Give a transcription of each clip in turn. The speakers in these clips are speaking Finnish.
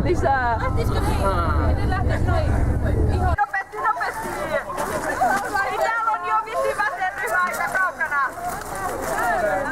Lisää. Miten lähtis noin? Nopeasti! Täällä on jo visivasen ryhmä aika kaukana.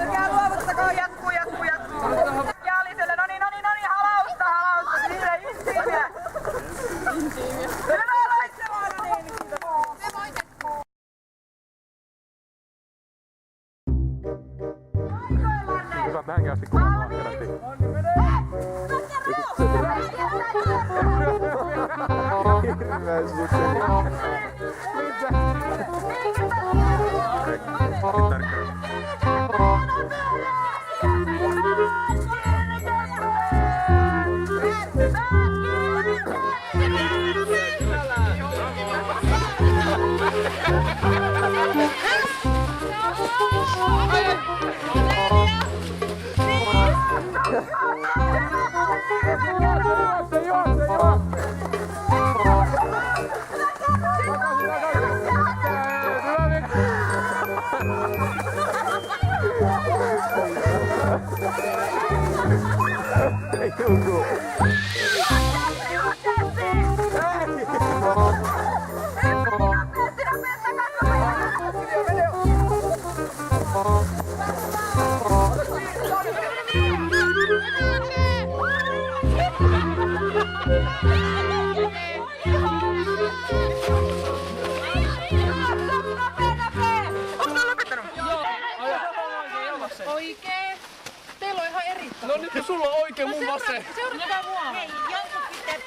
Älkää luovuttako, jatkuu. Ja Aliselle, no niin, halausta. Sille intiimiä. Hyvä laittelua, no niin. Hyvä, tähän kästi kuunnella ahkerasti. Hirveän sukseli. Ei tuntuu. Oikee. Teillä on ihan eri. No nyt sulla on oikein mun vasen. Seurataan mua. Hei, jonkun pitää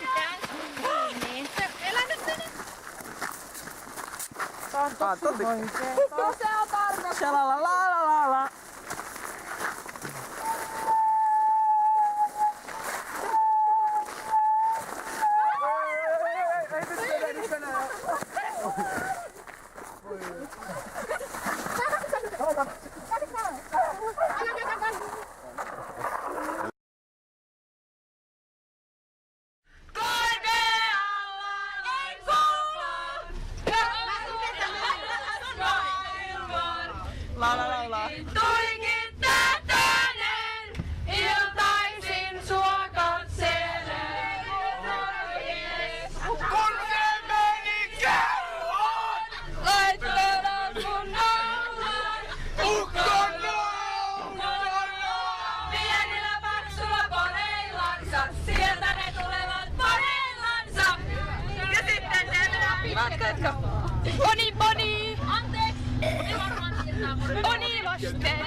kiinni. Elä nyt tänne. Tää on tosi oikee. Se on tarkoitus. Shalalala. Toikin tähtäinen, iltaisin sua katselen. Kun se meni kelloon, laittelet mun naulan. Pienillä paksulla poreillansa, sieltä ne tulevat poreillansa. Ja sitten tehdään Poni! Anteeksi! Poni vasten!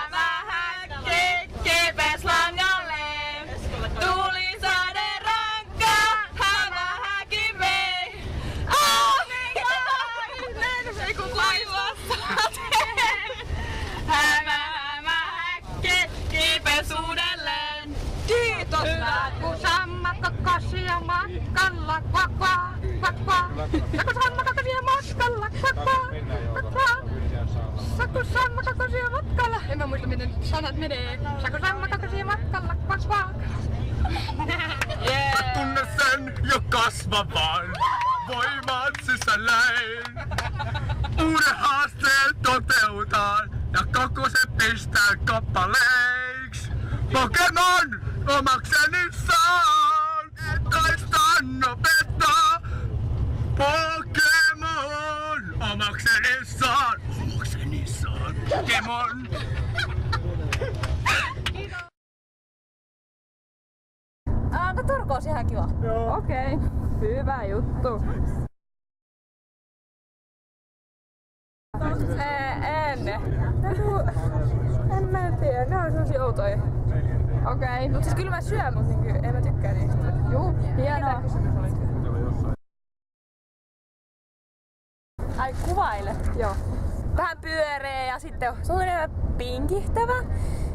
Hämähäkke, kepes langalle. Tuli sade rankka, hämähäkin vei. Aamikainen, kun laivassa teen. Hämähäkke, kipes uudelleen. Kiitos! Hyvä, kun sammakko kosia matkalla, kvak kvak, kvak kvak. Ja kun sammakko kosia matkalla, kvak kvak, kvak kvak. Saku sammakko kosia matkalla. En mä muista miten sanat menee. Saku sammakko kosia matkalla, kvak kvak. Mä tunnen sen jo kasvavan voimat sisälläin. Uuden haasteen toteutan ja koko se pistää kappaleiksi. Pokemon omakseni saan, kaistan opettaa. Pokemon omakseni saan, Pokemon. No Turku on ihan kiva. Okei, hyvä juttu. En mä tiedä, ne on sellaisia outoja. Okei, mut siis kyllä mä syön, mut niinku en mä tykkää niistä. Juu, hienoa. Ai kuvaile? Joo. Vähän pyöreä ja sitten on sellainen pinkihtävä.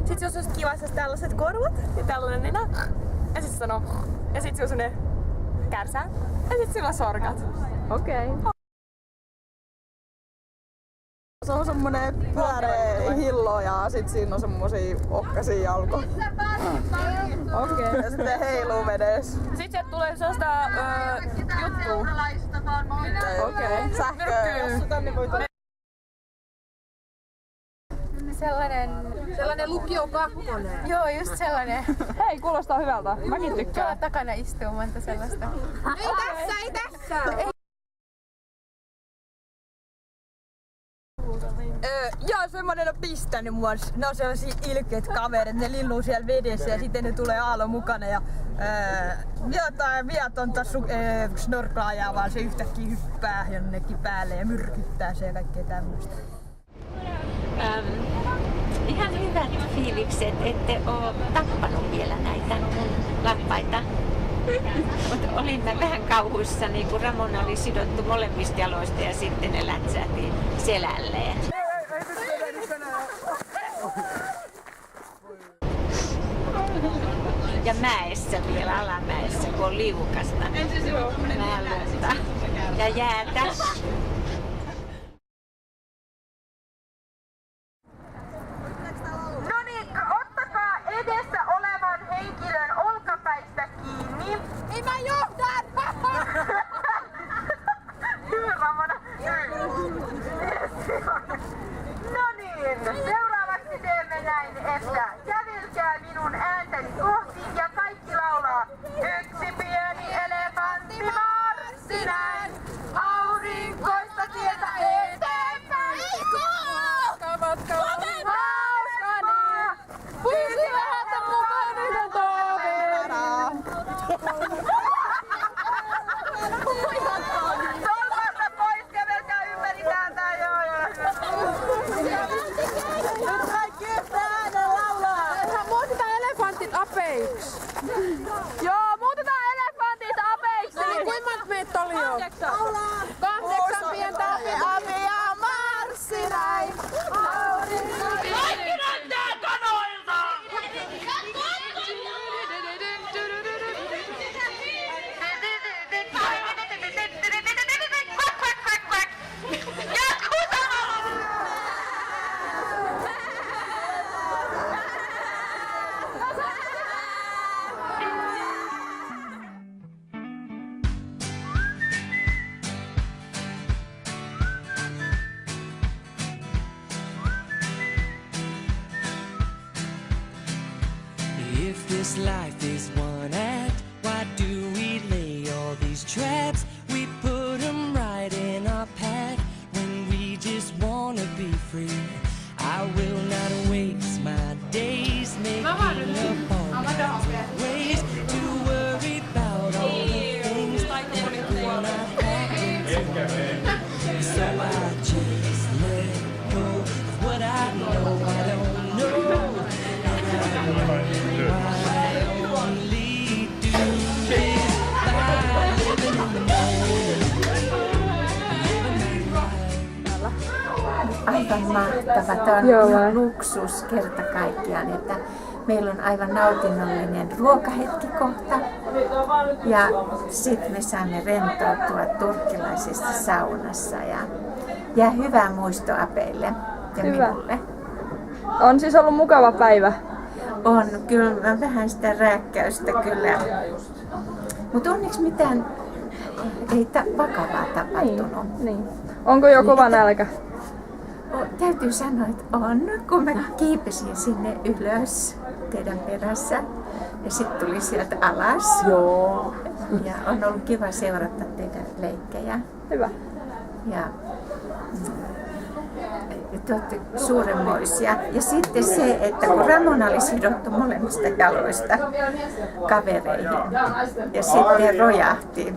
Sitten se on sellaista kiva, tällaiset korvat ja tällainen nenä. Ja sit sanoo. Ja sit se on sellainen kärsää. Ja sit sillä on sorkat. Okei. Se on semmonen pyöreä hillo ja sit siinä on semmosia ohkaisia jalkoja. Okei. Ja sitten heiluu vedessä. Sit sieltä tulee sellaista juttua. Okei. Sähköä. Sellainen Sellainen lukio kakkonen. Joo, just sellainen. Hei, kuulostaa hyvältä. Mäkin tykkään. Tuolla takana istuu monta sellaista. Ei tässä! Ja semmonen on pistänyt mua. Ne on sellaisia ilkeät kaverit, ne lilluu siellä vedessä ja sitten ne tulee aallon mukana ja jotain vietonta snorklaajaa, vaan se yhtäkkiä hyppää jonnekin päälle ja myrkyttää se ja kaikkea tämmöistä. Ihan hyvät fiilikset, ette oo tappanut vielä näitä mun lappaita. Mutta olin mä vähän kauhuissani, kun Ramona oli sidottu molemmista jaloista ja sitten ne lätsähti selälleen. Ja mäessä vielä, alamäessä, kun on liukasta. Määlunta ja jäätä. No niin, ottakaa edessä olevan henkilön olkapäistä kiinni. Ei mä johdan! Hyvä, Ramona. No niin, seuraavaksi teemme näin, että kävelkää minun ääntäni kohti ja kaikki laulaa. Yksi pieni elefantti marssi näin, aurinkoista tietä eteenpäin. Hauska niin! Pyysi vähän mukaan yhden toveraa! Tolpasta pois, kävelkää ympäri täältä, joo. Nyt kaikki yhtä äänen laulaa. Muutetaan elefantit apeiksi! Joo, muutetaan elefantit apeiksi! No niin, kuinka monta meitä oli jo? 8 pientä apia marssi näin! Kaikki näyttää kanoilta! If this life is one act, why do we lay all these traps? We put them right in our path when we just wanna be free. I will not waste my days making up all kinds of ways to worry about all the things that will not happen to me. So I just let go of what I know I don't know. Aivan mahtava. Tämä on ihan luksus kerta kaikkiaan, että meillä on aivan nautinnollinen ruokahetki kohta. Ja sitten me saamme rentoutua turkkilaisessa saunassa ja hyvää muisto Apeille ja minulle. On siis ollut mukava päivä. On, kyllä vähän sitä rääkkäystä kyllä. Mutta onneksi mitään ei vakavaa tapahtunut. Niin. Onko jo kova nälkä? Täytyy sanoa, että on, kun mä kiipesin sinne ylös teidän perässä ja sitten tuli sieltä alas. Joo. Ja on ollut kiva seurata teidän leikkejä. Hyvä. Ja te olette suuremmoisia. Ja sitten se, että kun Ramona oli sidottu molemmista jaloista kavereihin ja sitten rojahti.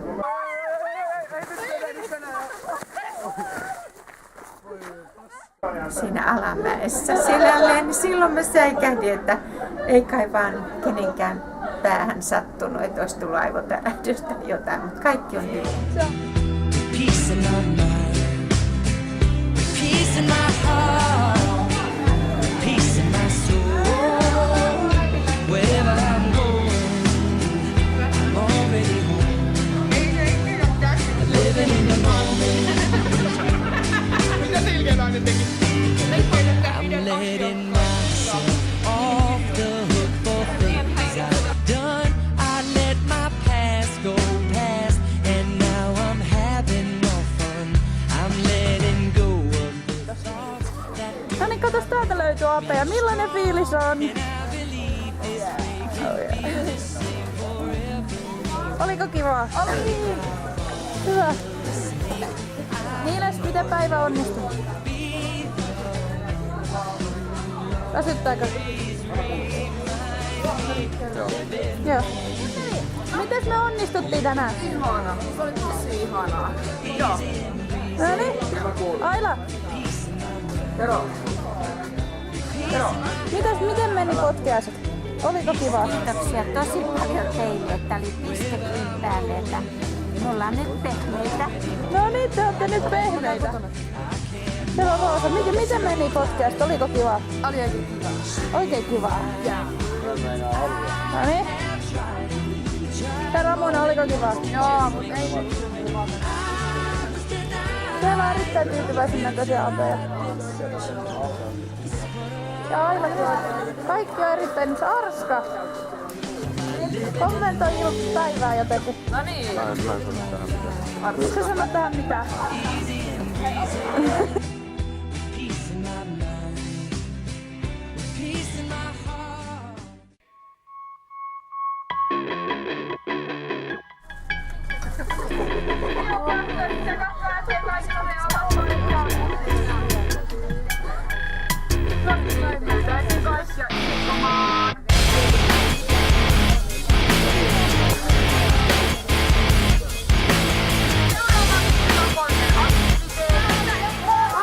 Siinä alamäessä selälleen, niin silloin mä säikähdin, että ei kai vaan kenenkään päähän sattunut, että olisi tullut aivotärähdystä jotain, mutta kaikki on hyvin. Peace in my mind, peace in my heart, peace in my soul. Wherever I'm going, I'm already home. Living in the moment. I'm letting myself off the hook for things I've done. I let my past go past, and now I'm having more fun. niin katos täältä löytyy Apea. Millainen fiilis on? Oliko kiva? Oli! Hyvä. Niiles, miten päivä onnistui? Väsyttääkö? Joo. Mites me onnistuttiin tänään? Ihana. Se oli tosi ihanaa. Joo. Noniin. Aila. Tero. Miten meni potkiaiset? Oliko kiva? Kiitoksia tosi paljon teille, että oli pistettiin päälle, että me ollaan nyt pehmeitä. No niin, te olette nyt pehmeitä. Tero Roosa, miten meni potkiaiset? Oliko kiva? Oli oikein kiva. Oikein kiva. Jaa. Noniin. Ja Ramona, oliko kiva? Joo, mut ei se kiva. Siellä on erittäin tyytyväisen näköisiä Apeja. Ja Aila kaikki on erittäin Arska. Kommentoi päivää jotenkin. No niin. Mä en sano tähän mitään. Haluatko sanoa tähän mitään? Peace in my mind, peace in my heart.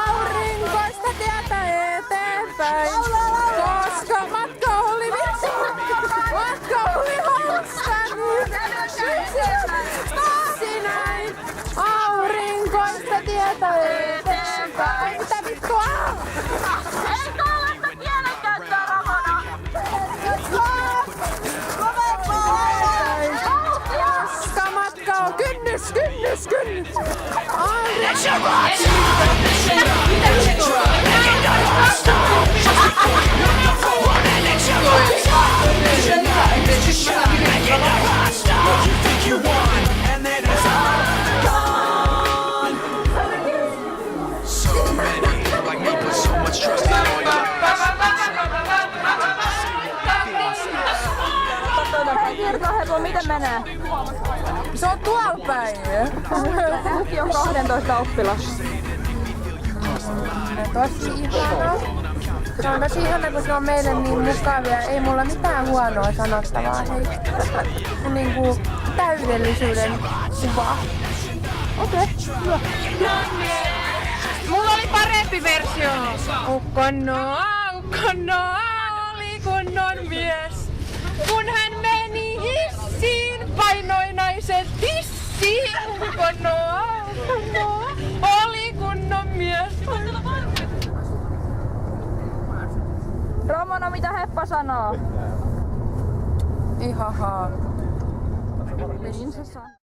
Aurinkoista tietä eteenpäin, koska matka oli hauska niin näin. Aurinkoista tietä eteenpäin. Mitä vittua? Eikö oleta kielenkäyttöä, Ramona? Koska matka on kynnys. Kirkkohepo, miten menee? Se on tuolla päin. Lukio 12 oppilasta. Tosi ihanaa. Se on tosi ihana, kun se on meille niin mukavia. Ei mulla mitään huonoa sanottavaa. Hei. Niinku täydellisyyden kuva. Okei, hyvä. Mulla oli parempi versio. Ukko Noa oli kunnon mies. Kun hän meni hissiin, painoi naiset tissiin. Ukko Noa oli kunnon mies. Ramona, mitä Heppa sanoo? Ihahaa. Niin se sanoo.